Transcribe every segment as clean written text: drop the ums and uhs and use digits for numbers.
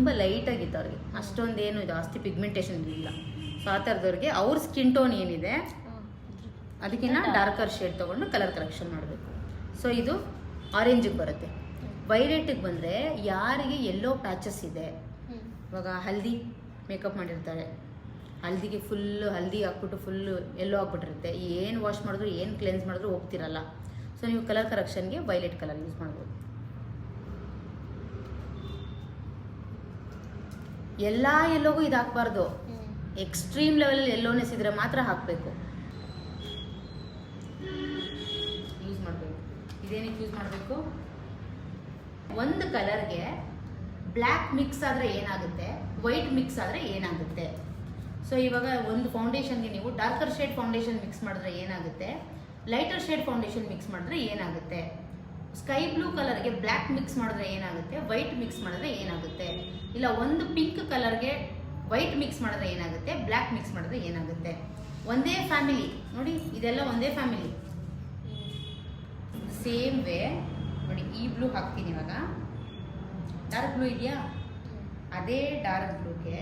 ತುಂಬ ಲೈಟಾಗಿತ್ತು ಅವ್ರಿಗೆ, ಅಷ್ಟೊಂದೇನು ಜಾಸ್ತಿ ಪಿಗ್ಮೆಂಟೇಷನ್ ಇಲ್ಲ. ಸೊ ಆ ಥರದವ್ರಿಗೆ ಅವ್ರ ಸ್ಕಿನ್ ಟೋನ್ ಏನಿದೆ ಅದಕ್ಕಿಂತ ಡಾರ್ಕರ್ ಶೇಡ್ ತೊಗೊಂಡು ಕಲರ್ ಕರೆಕ್ಷನ್ ಮಾಡಬೇಕು. ಸೊ ಇದು ಆರೆಂಜಿಗೆ ಬರುತ್ತೆ. ವೈಲೆಟಿಗೆ ಬಂದರೆ ಯಾರಿಗೆ ಎಲ್ಲೋ ಪ್ಯಾಚಸ್ ಇದೆ, ಇವಾಗ ಹಲ್ದಿ ಮೇಕಪ್ ಮಾಡಿರ್ತಾರೆ, ಹಲ್ದಿಗೆ ಫುಲ್ಲು ಹಲ್ದಿ ಹಾಕ್ಬಿಟ್ಟು ಫುಲ್ಲು ಎಲ್ಲೋ ಹಾಕ್ಬಿಟ್ಟಿರುತ್ತೆ, ಏನು ವಾಶ್ ಮಾಡಿದ್ರು ಏನು ಕ್ಲೆನ್ಸ್ ಮಾಡಿದ್ರು ಹೋಗ್ತಿರಲ್ಲ. ಸೊ ನೀವು ಕಲರ್ ಕರೆಕ್ಷನ್ಗೆ ವೈಲೆಟ್ ಕಲರ್ ಯೂಸ್ ಮಾಡ್ಬೋದು. ಎಲ್ಲ ಎಲ್ಲೋಗೂ ಇದು ಹಾಕ್ಬಾರ್ದು, ಎಕ್ಸ್ಟ್ರೀಮ್ ಲೆವೆಲ್ ಎಲ್ಲೋನೆಸ್ ಇದ್ರೆ ಮಾತ್ರ ಹಾಕಬೇಕು, ಯೂಸ್ ಮಾಡಬೇಕು. ಇದೇನಕ್ಕೆ ಯೂಸ್ ಮಾಡಬೇಕು? ಒಂದು ಕಲರ್ಗೆ ಬ್ಲ್ಯಾಕ್ ಮಿಕ್ಸ್ ಆದರೆ ಏನಾಗುತ್ತೆ, ವೈಟ್ ಮಿಕ್ಸ್ ಆದರೆ ಏನಾಗುತ್ತೆ. ಸೊ ಇವಾಗ ಒಂದು ಫೌಂಡೇಶನ್ಗೆ ನೀವು ಡಾರ್ಕರ್ ಶೇಡ್ ಫೌಂಡೇಶನ್ ಮಿಕ್ಸ್ ಮಾಡಿದ್ರೆ ಏನಾಗುತ್ತೆ, ಲೈಟರ್ ಶೇಡ್ ಫೌಂಡೇಶನ್ ಮಿಕ್ಸ್ ಮಾಡಿದ್ರೆ ಏನಾಗುತ್ತೆ, ಸ್ಕೈ ಬ್ಲೂ ಕಲರ್ಗೆ ಬ್ಲ್ಯಾಕ್ ಮಿಕ್ಸ್ ಮಾಡಿದ್ರೆ ಏನಾಗುತ್ತೆ, ವೈಟ್ ಮಿಕ್ಸ್ ಮಾಡಿದ್ರೆ ಏನಾಗುತ್ತೆ, ಇಲ್ಲ ಒಂದು ಪಿಂಕ್ ಕಲರ್ಗೆ ವೈಟ್ ಮಿಕ್ಸ್ ಮಾಡಿದ್ರೆ ಏನಾಗುತ್ತೆ, ಬ್ಲ್ಯಾಕ್ ಮಿಕ್ಸ್ ಮಾಡಿದ್ರೆ ಏನಾಗುತ್ತೆ. ಒಂದೇ ಫ್ಯಾಮಿಲಿ ನೋಡಿ, ಇದೆಲ್ಲ ಒಂದೇ ಫ್ಯಾಮಿಲಿ. ಸೇಮ್ ವೇ ನೋಡಿ, ಈ ಬ್ಲೂ ಹಾಕ್ತೀನಿ ಇವಾಗ, ಡಾರ್ಕ್ ಬ್ಲೂ ಇದೆಯಾ, ಅದೇ ಡಾರ್ಕ್ ಬ್ಲೂಗೆ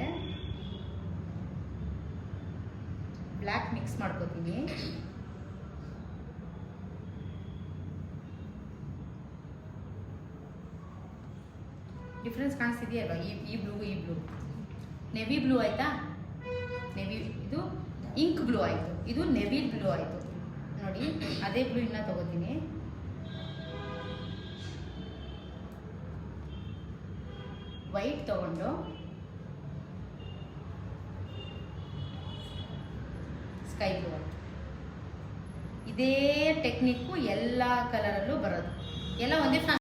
ಬ್ಲ್ಯಾಕ್ ಮಿಕ್ಸ್ ಮಾಡ್ಕೋತೀನಿ. ಡಿಫ್ರೆನ್ಸ್ ಕಾಣಿಸ್ತಿದೆಯಲ್ವಾ, ಈ ಬ್ಲೂ ಈ ಬ್ಲೂ, ನೆವಿ ಬ್ಲೂ ಆಯ್ತಾ, ನೆವಿ ಇದು ಇಂಕ್ ಬ್ಲೂ ಆಯಿತು, ಇದು ನೆವಿ ಬ್ಲೂ ಆಯಿತು. ನೋಡಿ ಅದೇ ಬ್ಲೂ ಇನ್ನ ತಗೋತೀನಿ, ವೈಟ್ ತಗೊಂಡು ಸ್ಕೈ ಬ್ಲೂ ಆಯಿತು. ಇದೇ ಟೆಕ್ನಿಕ್ಕು ಎಲ್ಲ ಕಲರಲ್ಲೂ ಬರೋದು, ಎಲ್ಲ ಒಂದೇ